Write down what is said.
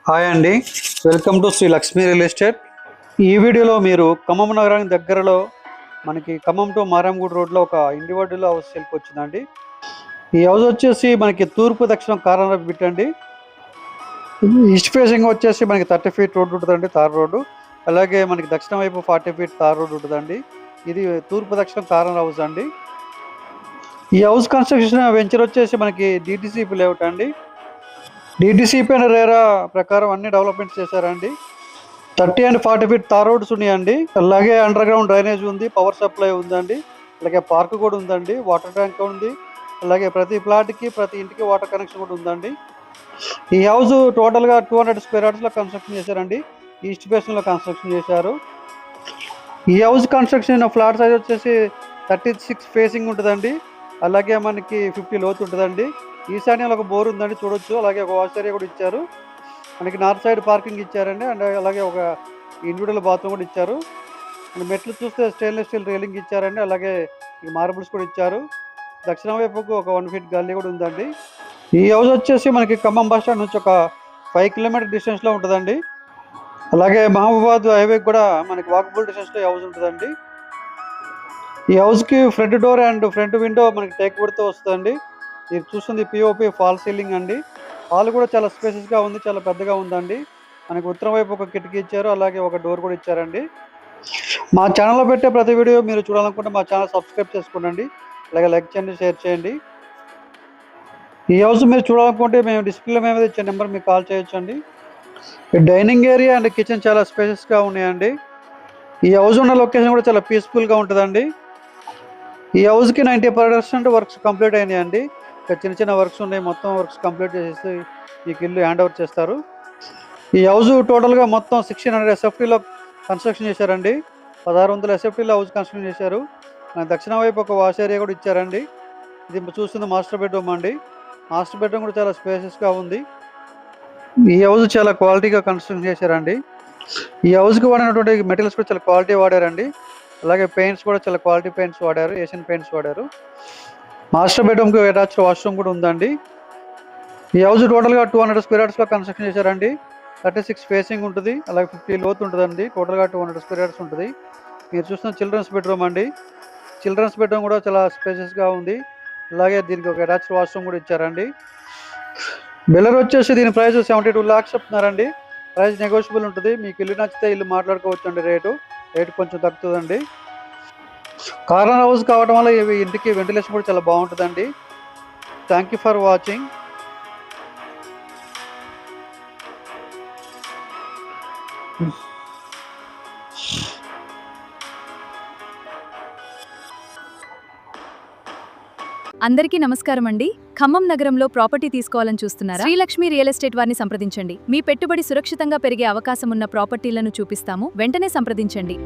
Hi అండి, welcome to Shri Lakshmi real estate. ఈ వీడియోలో మీరు ఖమ్మం నగరానికి దగ్గరలో మనకి ఖమ్మం టు మారాంగూడ రోడ్లో ఒక ఇండివిడ్యువల్ హౌస్ సేల్కి వచ్చిందండి. ఈ హౌస్ వచ్చేసి మనకి తూర్పు దక్షిణం కార్నర్ బిట్ అండి. ఈస్ట్ ఫేసింగ్ వచ్చేసి మనకి 30 ఫీట్ రోడ్డు ఉంటుందండి, తార్ రోడ్డు. అలాగే మనకి దక్షిణం వైపు 40 ఫీట్ తార్ రోడ్డు ఉంటుందండి. ఇది తూర్పు దక్షిణం కార్నర్ హౌస్ అండి. ఈ హౌస్ కన్స్ట్రక్షన్ వెంచర్ వచ్చేసి మనకి డిటిసిపి లేఅవుట్ అండి. డిటిసిపి అండ్ రేరా ప్రకారం అన్ని డెవలప్మెంట్స్ చేశారండి. 30 అండ్ 40 ఫీట్ తార్ రోడ్స్ ఉన్నాయండి. అలాగే అండర్ గ్రౌండ్ డ్రైనేజ్ ఉంది, పవర్ సప్లై ఉందండి. అలాగే పార్క్ కూడా ఉందండి, వాటర్ ట్యాంక్ ఉంది. అలాగే ప్రతి ప్లాట్కి ప్రతి ఇంటికి వాటర్ కనెక్షన్ కూడా ఉందండి. ఈ హౌస్ టోటల్గా 200 స్క్వేర్ యార్డ్స్లో కన్స్ట్రక్షన్ చేశారండి. ఈస్ట్ ఫేషన్లో కన్స్ట్రక్షన్ చేశారు. ఈ హౌస్ కన్స్ట్రక్షన్ ఫ్లాట్ సైజ్ వచ్చేసి 36 ఫేసింగ్ ఉంటుందండి. అలాగే మనకి 50 లోతు ఉంటుందండి. ఈశాన్యంలో ఒక బోర్ ఉందండి, చూడొచ్చు. అలాగే ఒక వాష్ ఏరియా కూడా ఇచ్చారు. మనకి నార్త్ సైడ్ పార్కింగ్ ఇచ్చారండి. అండ్ అలాగే ఒక ఇండివిజువల్ బాత్రూమ్ కూడా ఇచ్చారు. అండ్ మెట్లు చూస్తే స్టెయిన్లెస్ స్టీల్ రైలింగ్ ఇచ్చారండి. అలాగే మార్బుల్స్ కూడా ఇచ్చారు. దక్షిణ వైపుకు ఒక 1 ఫీట్ గల్లీ కూడా ఉందండి. ఈ హౌస్ వచ్చేసి మనకి ఖమ్మం బస్ స్టాండ్ నుంచి ఒక 5 కిలోమీటర్ డిస్టెన్స్లో ఉంటుందండి. అలాగే మహబూబాద్ హైవే కూడా మనకి వాకబుల్ డిస్టెన్స్లో హౌస్ ఉంటుందండి. ఈ హౌస్కి front door and front window మనకి టేక్ వుడ్తో వస్తుందండి. మీరు చూస్తుంది పిఓపి ఫాల్ సీలింగ్ అండి. హాల్ కూడా చాలా స్పేసెస్గా ఉంది, చాలా పెద్దగా ఉందండి. మనకి ఉత్తరం వైపు ఒక కిటికీ ఇచ్చారు, అలాగే ఒక డోర్ కూడా ఇచ్చారండి. మా ఛానల్లో పెట్టే ప్రతి వీడియో మీరు చూడాలనుకుంటే మా ఛానల్ సబ్స్క్రైబ్ చేసుకోండి. అలాగే లైక్ చేయండి, షేర్ చేయండి. ఈ హౌస్ మీరు చూడాలనుకుంటే మేము డిస్ప్లే మీద ఇచ్చే నెంబర్ మీకు కాల్ చేయొచ్చండి. ఈ డైనింగ్ ఏరియా అండ్ కిచెన్ చాలా స్పేసెస్గా ఉన్నాయండి. ఈ హౌస్ ఉన్న లొకేషన్ కూడా చాలా పీస్ఫుల్గా ఉంటుందండి. ఈ హౌస్కి 90% వర్క్స్ కంప్లీట్ అయినాయండి. ఇంకా చిన్న చిన్న వర్క్స్ ఉన్నాయి, మొత్తం వర్క్స్ కంప్లీట్ చేసేసి మీకు ఇల్లు హ్యాండ్ ఓవర్ చేస్తారు. ఈ హౌస్ టోటల్గా మొత్తం 1600 SFTలో కన్స్ట్రక్షన్ చేశారండి. 1600 SFTలో హౌస్ కన్స్ట్రక్షన్ చేశారు. దక్షిణ వైపు ఒక వాష్ ఏరియా కూడా ఇచ్చారండి. ఇది చూస్తుంది మాస్టర్ బెడ్రూమ్ అండి. మాస్టర్ బెడ్రూమ్ కూడా చాలా స్పేసెస్గా ఉంది. ఈ హౌస్ చాలా క్వాలిటీగా కన్స్ట్రక్షన్ చేశారండి. ఈ హౌస్కి వాడినటువంటి మెటీరియల్స్ కూడా చాలా క్వాలిటీ వాడారండి. అలాగే పెయింట్స్ కూడా చాలా క్వాలిటీ పెయింట్స్ వాడారు, ఏషియన్ పెయింట్స్ వాడారు. మాస్టర్ బెడ్రూమ్కి అటాచ్డ్ వాష్రూమ్ కూడా ఉందండి. ఈ హౌస్ టోటల్గా 200 స్క్వేర్ యార్డ్స్లో కన్స్ట్రక్షన్ చేశారండి. 36 ఫేసింగ్ ఉంటుంది, అలాగే 50 లోతు ఉంటుందండి. టోటల్గా 200 స్క్వేర్ యార్డ్స్ ఉంటుంది. మీరు చూస్తున్న చిల్డ్రన్స్ బెడ్రూమ్ అండి. చిల్డ్రన్స్ బెడ్రూమ్ కూడా చాలా స్పేసెస్గా ఉంది. అలాగే దీనికి ఒక అటాచ్డ్ వాష్రూమ్ కూడా ఇచ్చారండి. బిల్లర్ వచ్చేసి దీని ప్రైస్ 72 lakhs చెప్తున్నారండి. ప్రైస్ నెగోషియబుల్ ఉంటుంది. మీకు ఇల్లు నచ్చితే ఇల్లు మాట్లాడుకోవచ్చు అండి. రేటు కొంచెం తగ్గుతుందండి. కార్నర్ హౌస్ కావడం వల్ల ఇవి ఇంటికి వెంటిలేషన్ కూడా చాలా బాగుంటుందండి. Thank you for watching. అందరికీ నమస్కారం అండి. ఖమ్మం నగరంలో ప్రాపర్టీ తీసుకోవాలని చూస్తున్నారా? శ్రీలక్ష్మి రియల్ ఎస్టేట్ వారిని సంప్రదించండి. మీ పెట్టుబడి సురక్షితంగా పెరిగే అవకాశం ఉన్న ప్రాపర్టీలను చూపిస్తాము. వెంటనే సంప్రదించండి.